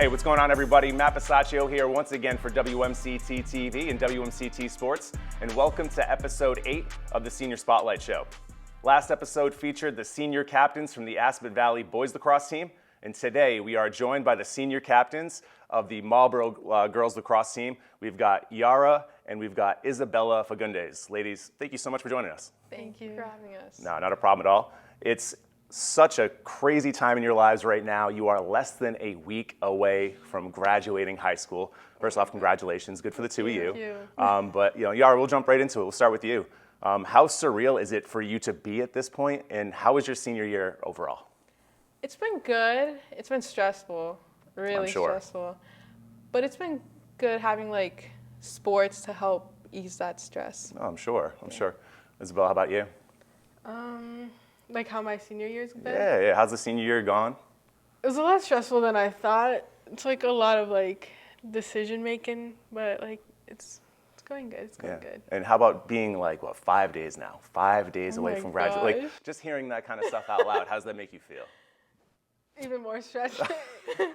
Hey, what's going on, everybody? Matt Besachio here once again for WMCT-TV and WMCT Sports, and welcome to episode 8 of the Senior Spotlight Show. Last episode featured the senior captains from the Aspen Valley boys lacrosse team, and today we are joined by the senior captains of the Marlboro girls lacrosse team. We've got Iara and we've got Isabella Fungundes. Ladies, thank you so much for joining us. Thank you for having us. No, not a problem at all. It's such a crazy time in your lives right now. You are less than a week away from graduating high school. First off, congratulations. Good for the two of you. Thank you. But Iara, we'll jump right into it. We'll start with you. How surreal is it for you to be at this point, and how was your senior year overall? It's been good. It's been stressful, really stressful. But it's been good having like sports to help ease that stress. Oh, I'm sure. Isabel, how about you? Like how my senior year's been? Yeah. How's the senior year gone? It was a lot stressful than I thought. It's like a lot of like decision making, but like it's going good. It's going good. And how about being like, 5 days now? 5 days away from graduation. Like, just hearing that kind of stuff out loud, how does that make you feel? Even more stressed.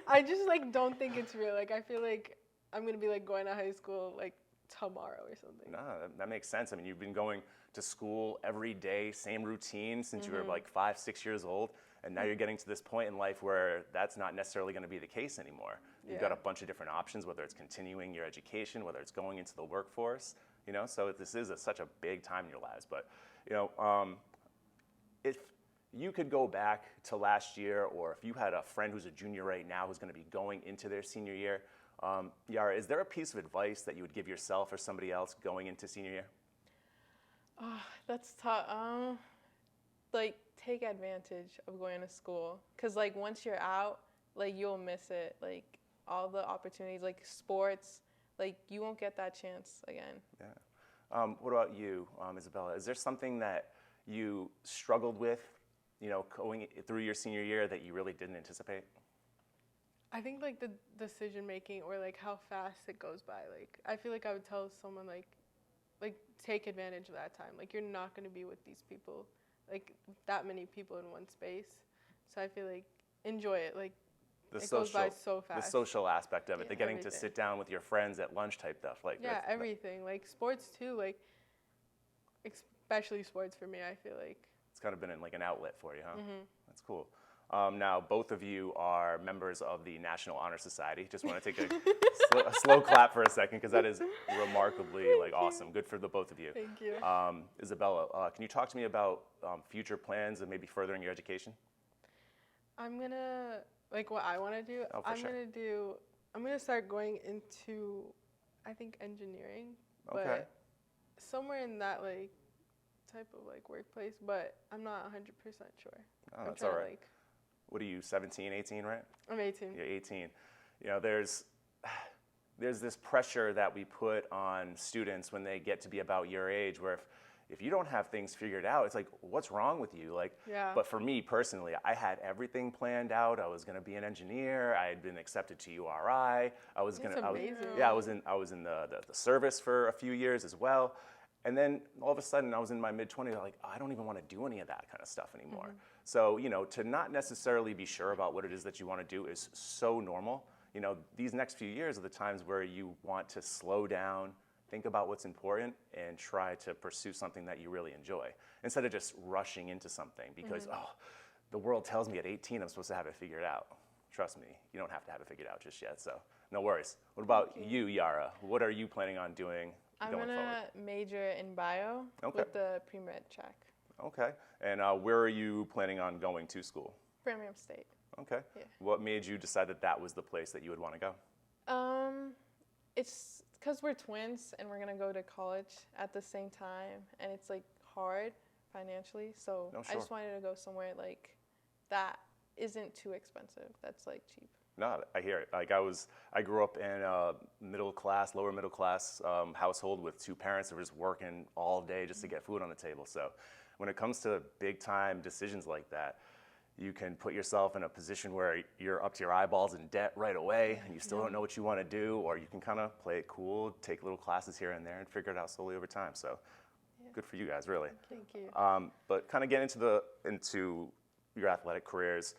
I just like don't think it's real. Like I feel like I'm gonna be like going to high school like tomorrow or something. No, that makes sense. I mean, you've been going to school every day, same routine since you were like 5, 6 years old, and now you're getting to this point in life where that's not necessarily going to be the case anymore. You've got a bunch of different options, whether it's continuing your education, whether it's going into the workforce, so this is such a big time in your lives. But, if you could go back to last year, or if you had a friend who's a junior right now who's going to be going into their senior year, Iara, is there a piece of advice that you would give yourself or somebody else going into senior year? Oh, that's tough. Like take advantage of going to school, cause like once you're out, like you'll miss it. Like all the opportunities, like sports, like you won't get that chance again. Yeah. What about you, Isabella? Is there something that you struggled with, going through your senior year that you really didn't anticipate? I think like the decision making or like how fast it goes by. Like I feel like I would tell someone like take advantage of that time. Like you're not going to be with these people, like that many people in one space. So I feel like enjoy it. Like it goes by so fast. The social aspect of it, the getting everything. to sit down with your friends at lunch type stuff. Like everything. Like sports too. Like especially sports for me. I feel like it's kind of been like an outlet for you, huh? That's cool. Now, both of you are members of the National Honor Society. Just want to take a slow clap for a second, because that is remarkably awesome. Good for the both of you. Thank you. Isabella, can you talk to me about future plans and maybe furthering your education? I'm gonna what I want to do. Oh, I'm gonna start going into, I think, engineering. Okay. But somewhere in that type of workplace, but I'm not 100% sure. Oh, that's all right. What are you, 17, 18, right? I'm 18. You're 18. There's this pressure that we put on students when they get to be about your age, where if you don't have things figured out, it's like, what's wrong with you? But for me personally, I had everything planned out. I was going to be an engineer. I had been accepted to URI. I was in the service for a few years as well. And then all of a sudden, I was in my mid-20s, I don't even want to do any of that kind of stuff anymore. So, to not necessarily be sure about what it is that you want to do is so normal. These next few years are the times where you want to slow down, think about what's important, and try to pursue something that you really enjoy, instead of just rushing into something because, the world tells me at 18 I'm supposed to have it figured out. Trust me, you don't have to have it figured out just yet, so no worries. What about you, Iara? What are you planning on doing? I'm going to major in bio with the pre-med track. Okay. And where are you planning on going to school? Birmingham State. Okay. Yeah. What made you decide that was the place that you would want to go? It's because we're twins and we're going to go to college at the same time, and it's hard financially. So I just wanted to go somewhere that isn't too expensive, that's cheap. No, I hear it. I grew up in a lower middle class household with two parents that were just working all day just to get food on the table. So when it comes to big time decisions like that, you can put yourself in a position where you're up to your eyeballs in debt right away and you still don't know what you want to do, or you can kind of play it cool, take little classes here and there and figure it out slowly over time. So good for you guys, really. Thank you. But kind of get into your athletic careers.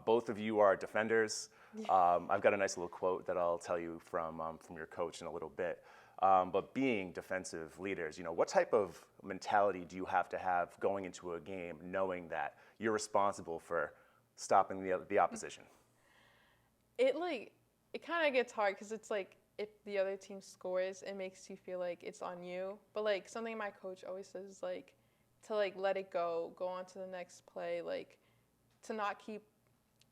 Both of you are defenders. I've got a nice little quote that I'll tell you from your coach in a little bit. But being defensive leaders, you know, what type of mentality do you have to have going into a game knowing that you're responsible for stopping the opposition? It kind of gets hard because it's like if the other team scores, it makes you feel like it's on you. But like something my coach always says is like to like let it go on to the next play, like to not keep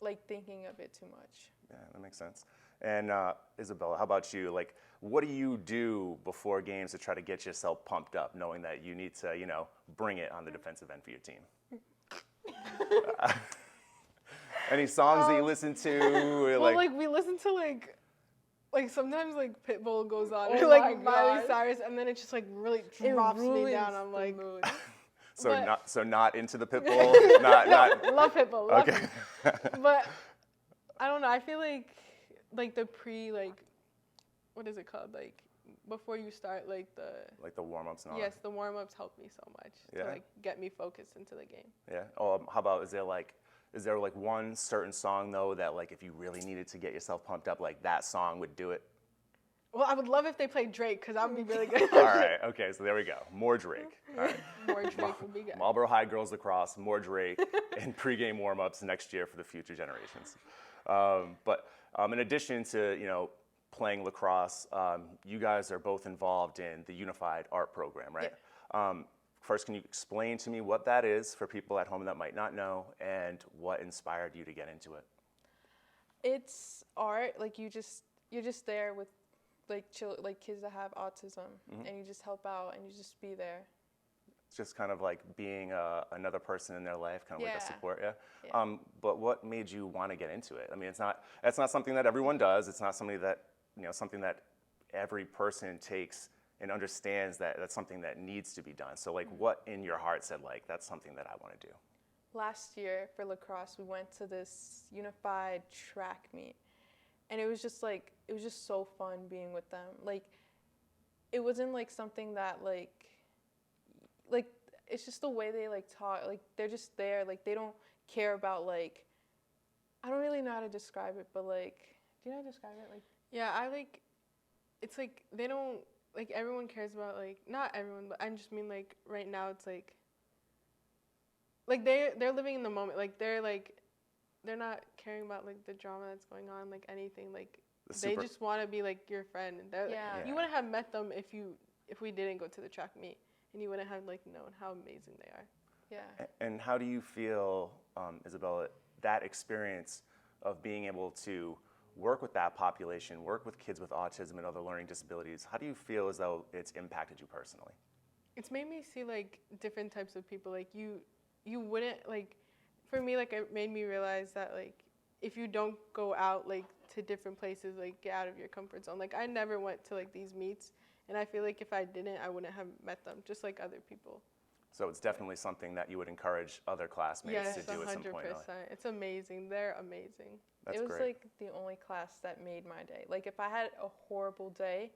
like thinking of it too much. Yeah, that makes sense. And Isabella, how about you? Like, what do you do before games to try to get yourself pumped up, knowing that you need to, you know, bring it on the defensive end for your team? Any songs that you listen to? Well, like we listen to like sometimes like Pitbull goes on, Oh or like my Miley God. Cyrus, and then it just like really drops me down. I'm like, So not into the Pitbull, not. love Pitbull, love Okay. him. But I don't know. I feel like the what is it called? Like before you start like the warm-ups and all. yes, the warm-ups help me so much Yeah. to like get me focused into the game. Yeah. Oh, how about is there like one certain song though that like if you really needed to get yourself pumped up, like that song would do it? Well, I would love if they played Drake because that would be really good. All right. Okay. So there we go. More Drake. All right. More Drake would be good. Marlboro High girls lacrosse, more Drake, and pregame warm-ups next year for the future generations. But in addition to, you know, playing lacrosse, you guys are both involved in the Unified Art Program, right? First, can you explain to me what that is for people at home that might not know, and what inspired you to get into it? It's art. Like you're just there with like kids that have autism, and you just help out and you just be there. It's just kind of like being another person in their life, kind of like a Yeah. support, yeah? Yeah. But what made you want to get into it? I mean, it's not something that everyone does. It's not something that, you know, something that every person takes and understands that that's something that needs to be done. So like what in your heart said like, that's something that I want to do? Last year for lacrosse, we went to this unified track meet, and it was just so fun being with them. Like, it wasn't like something that like it's just the way they like talk. Like they're just there. Like they don't care about like, I don't really know how to describe it, but like, do you know how to describe it? Like, Yeah, it's like they don't, like everyone cares about like, not everyone, but I just mean like right now it's like they're living in the moment. Like they're not caring about like the drama that's going on, like anything. Like they just want to be like your friend. And they're Yeah. you wouldn't have met them if we didn't go to the track meet, and you wouldn't have like known how amazing they are. yeah. And how do you feel, Isabella, that experience of being able to work with that population, work with kids with autism and other learning disabilities, how do you feel as though it's impacted you personally? It's made me see like different types of people. Like you wouldn't like, for me, like it made me realize that like if you don't go out like to different places, like get out of your comfort zone. Like I never went to like these meets, and I feel like if I didn't, I wouldn't have met them, just like other people. So it's definitely something that you would encourage other classmates to do at some 100%. point. It's amazing. They're amazing. That's It was great. like the only class that made my day. Like if I had a horrible day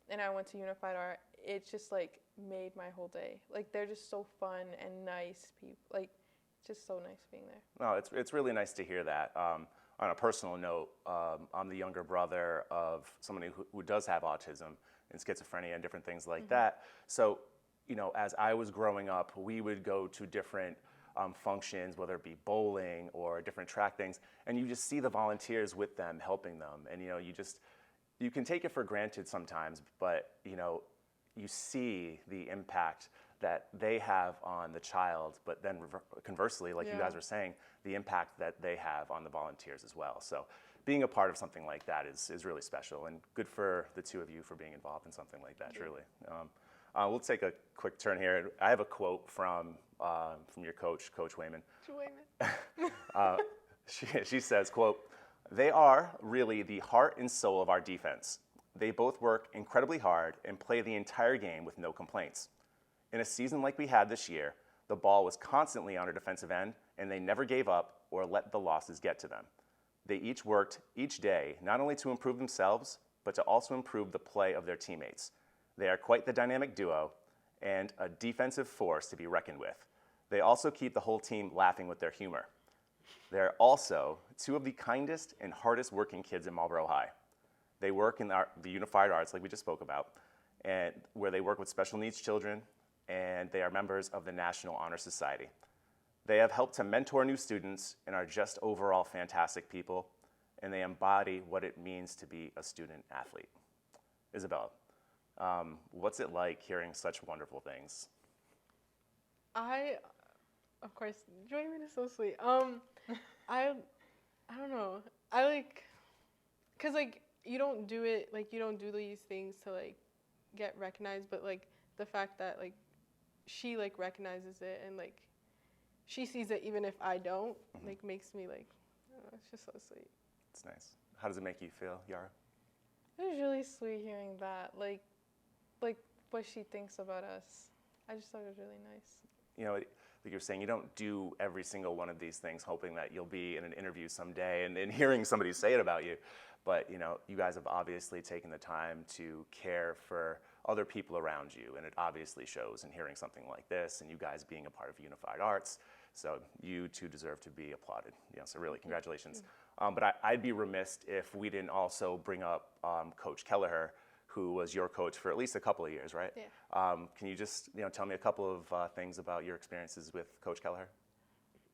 and I went to Unified Art, it just like made my whole day. Like they're just so fun and nice people. Like just so nice being there. No, it's really nice to hear that. On a personal note, I'm the younger brother of somebody who does have autism and schizophrenia and different things like that. So, you know, as I was growing up, we would go to different functions, whether it be bowling or different track things, and you just see the volunteers with them, helping them. And, you know, you can take it for granted sometimes, but, you know, you see the impact that they have on the child, but then conversely, like you guys were saying, the impact that they have on the volunteers as well. So being a part of something like that is really special, and good for the two of you for being involved in something like that, truly. We'll take a quick turn here. I have a quote from your coach, Coach Wayman. She says, quote, "They are really the heart and soul of our defense. They both work incredibly hard and play the entire game with no complaints. In a season like we had this year, the ball was constantly on our defensive end, and they never gave up or let the losses get to them. They each worked each day not only to improve themselves, but to also improve the play of their teammates. They are quite the dynamic duo and a defensive force to be reckoned with. They also keep the whole team laughing with their humor. They're also two of the kindest and hardest working kids in Marlboro High. They work in the Unified Arts, like we just spoke about, and where they work with special needs children, and they are members of the National Honor Society. They have helped to mentor new students and are just overall fantastic people, and they embody what it means to be a student athlete. Isabella, what's it like hearing such wonderful things? Of course, Joyman is so sweet. I don't know. Cause like you don't do it, like you don't do these things to like get recognized, but like the fact that like she like recognizes it and like she sees it even if I don't, like makes me like, it's just so sweet. It's nice. How does it make you feel, Iara? It was really sweet hearing that, like what she thinks about us. I just thought it was really nice. You know, like you're saying, you don't do every single one of these things hoping that you'll be in an interview someday and hearing somebody say it about you. But, you know, you guys have obviously taken the time to care for other people around you, and it obviously shows in hearing something like this and you guys being a part of Unified Arts. So you two deserve to be applauded. You know, so really, congratulations. But I'd be remiss if we didn't also bring up Coach Kelleher, who was your coach for at least a couple of years, right? Yeah. Can you just tell me a couple of things about your experiences with Coach Kelleher?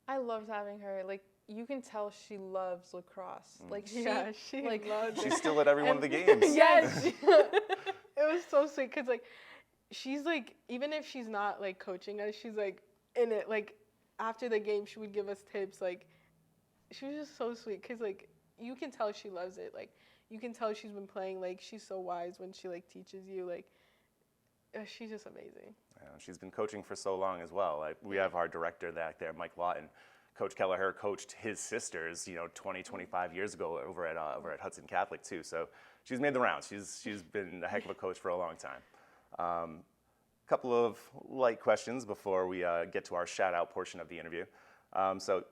I loved having her. Like, you can tell she loves lacrosse. Like, she loves it. She's still at every one of the games. Yes. It was so sweet because like she's like, even if she's not like coaching us, she's like in it. Like after the game, she would give us tips. Like she was just so sweet because like you can tell she loves it. Like you can tell she's been playing. Like she's so wise when she like teaches you. Like she's just amazing. Yeah, she's been coaching for so long as well. Like we have our director back there, Mike Lawton. Coach Kelleher coached his sisters, 20, 25 years ago over at Hudson Catholic too. So she's made the rounds. She's been a heck of a coach for a long time. Couple of light questions before we get to our shout out portion of the interview. So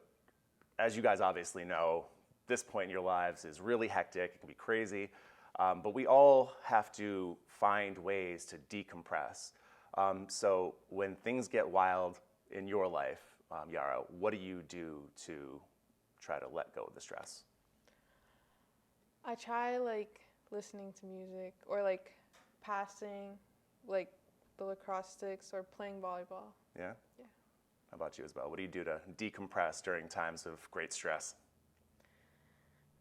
as you guys obviously know, this point in your lives is really hectic. It can be crazy, but we all have to find ways to decompress. So when things get wild in your life, Iara, what do you do to try to let go of the stress? I try like listening to music or like passing like the lacrosse sticks or playing volleyball. Yeah? Yeah. How about you, Isabel? What do you do to decompress during times of great stress?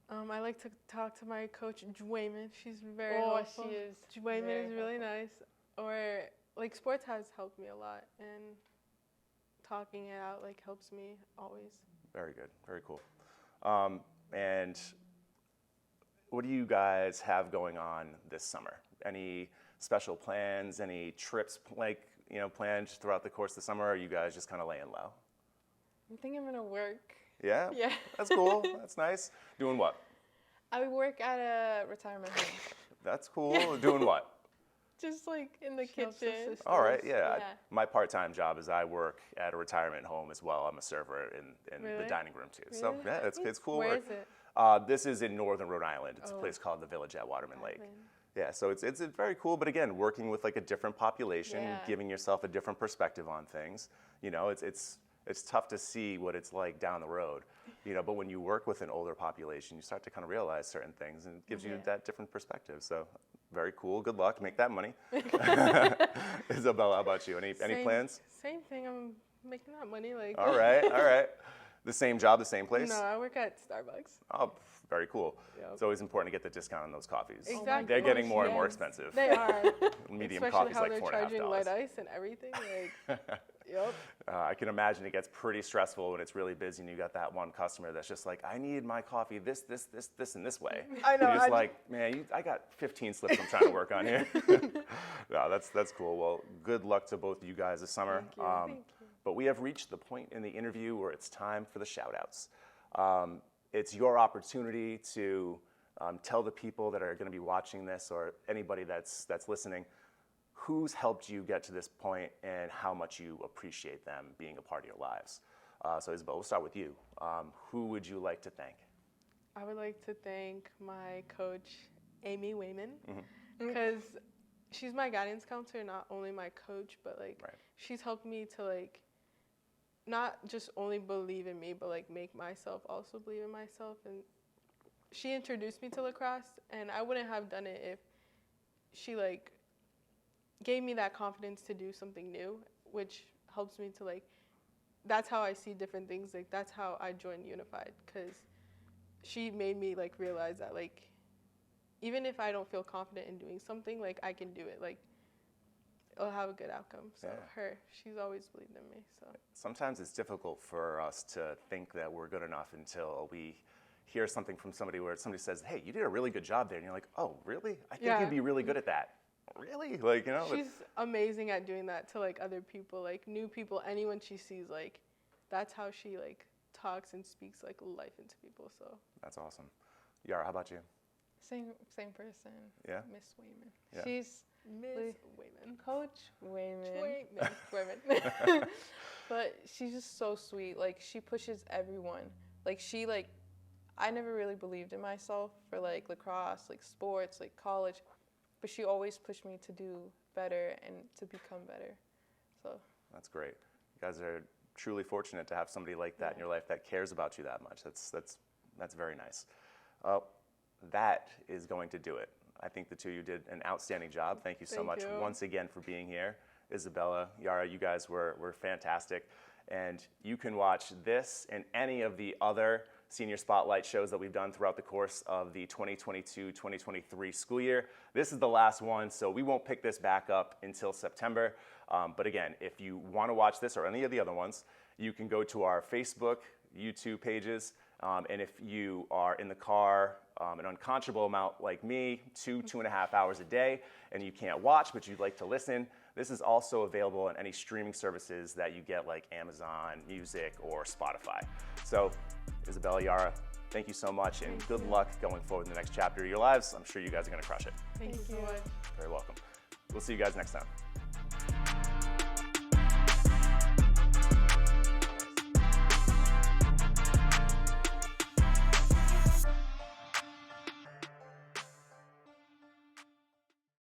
I like to talk to my coach, Joyman. She's very helpful. She is. Joyman is really nice. Or like sports has helped me a lot, and talking it out like helps me always. Very good. Very cool. And what do you guys have going on this summer? Any special plans? Any trips planned throughout the course of the summer? Or are you guys just kind of laying low? I think I'm gonna work. Yeah? Yeah. That's cool. That's nice. Doing what? I work at a retirement home. That's cool. Doing what? Just like in the She helps kitchen. assist All right, us. yeah. My part-time job is I work at a retirement home as well. I'm a server in the Really? dining room too. So Really? yeah, it's cool Where work. is it? This is in northern Rhode Island. It's a Oh. place called the Village at Waterman Lake. Waterman. Yeah, so it's very cool. But again, working with like a different population, Yeah. giving yourself a different perspective on things. It's tough to see what it's like down the road. But when you work with an older population, you start to kind of realize certain things, and it gives you Yeah. that different perspective. So very cool. Good luck. Make that money. Isabella, how about you? Any plans? Same thing. I'm making that money. Like. All right. The same job, the same place? No, I work at Starbucks. Oh, very cool. Yep. It's always important to get the discount on those coffees. Exactly. They're getting more and more Yes. expensive. They are. Medium Especially coffee's how like they're charging $4.50. light ice and everything. Like, yep. I can imagine it gets pretty stressful when it's really busy and you got that one customer that's just like, I need my coffee this, and this way. I know. You're just like, man, I got 15 slips I'm trying to work on here. No, that's cool. Well, good luck to both of you guys this summer. Thank you. Thank you. But we have reached the point in the interview where it's time for the shout-outs. It's your opportunity to tell the people that are going to be watching this or anybody that's listening who's helped you get to this point and how much you appreciate them being a part of your lives. So Isabel, we'll start with you. Who would you like to thank? I would like to thank my coach, Amy Wayman, because she's my guidance counselor, not only my coach, but like Right. she's helped me to like not just only believe in me, but like make myself also believe in myself. And she introduced me to lacrosse, and I wouldn't have done it if she like gave me that confidence to do something new, which helps me to like, that's how I see different things. Like that's how I joined Unified, because she made me like realize that like, even if I don't feel confident in doing something, like I can do it. Like it'll have a good outcome. So she's always believed in me. So sometimes it's difficult for us to think that we're good enough until we hear something from somebody where somebody says, hey, you did a really good job there. And you're like, oh, really? I think you'd be really good at that. Really? Like, you know? She's amazing at doing that to like other people, like new people, anyone she sees, like that's how she like talks and speaks like life into people. So that's awesome. Iara, how about you? Same person. Yeah. Miss Wayman. Yeah. She's Miss Wayman. Coach Wayman. Wayman. But she's just so sweet. Like she pushes everyone. Like she like, I never really believed in myself for like lacrosse, like sports, like college, but she always pushed me to do better and to become better. So that's great. You guys are truly fortunate to have somebody like that in your life that cares about you that much. That's very nice. That is going to do it. I think the two of you did an outstanding job. Thank you so much once again for being here. Isabella, Iara, you guys were fantastic. And you can watch this and any of the other Senior Spotlight shows that we've done throughout the course of the 2022-2023 school year. This is the last one, so we won't pick this back up until September. But again, if you want to watch this or any of the other ones, you can go to our Facebook, YouTube pages. And if you are in the car an unconscionable amount like me, 2.5 hours a day, and you can't watch, but you'd like to listen, this is also available on any streaming services that you get like Amazon Music or Spotify. So Isabella, Iara, thank you so much, and good luck going forward in the next chapter of your lives. I'm sure you guys are going to crush it. Thank you so much. Very welcome. We'll see you guys next time.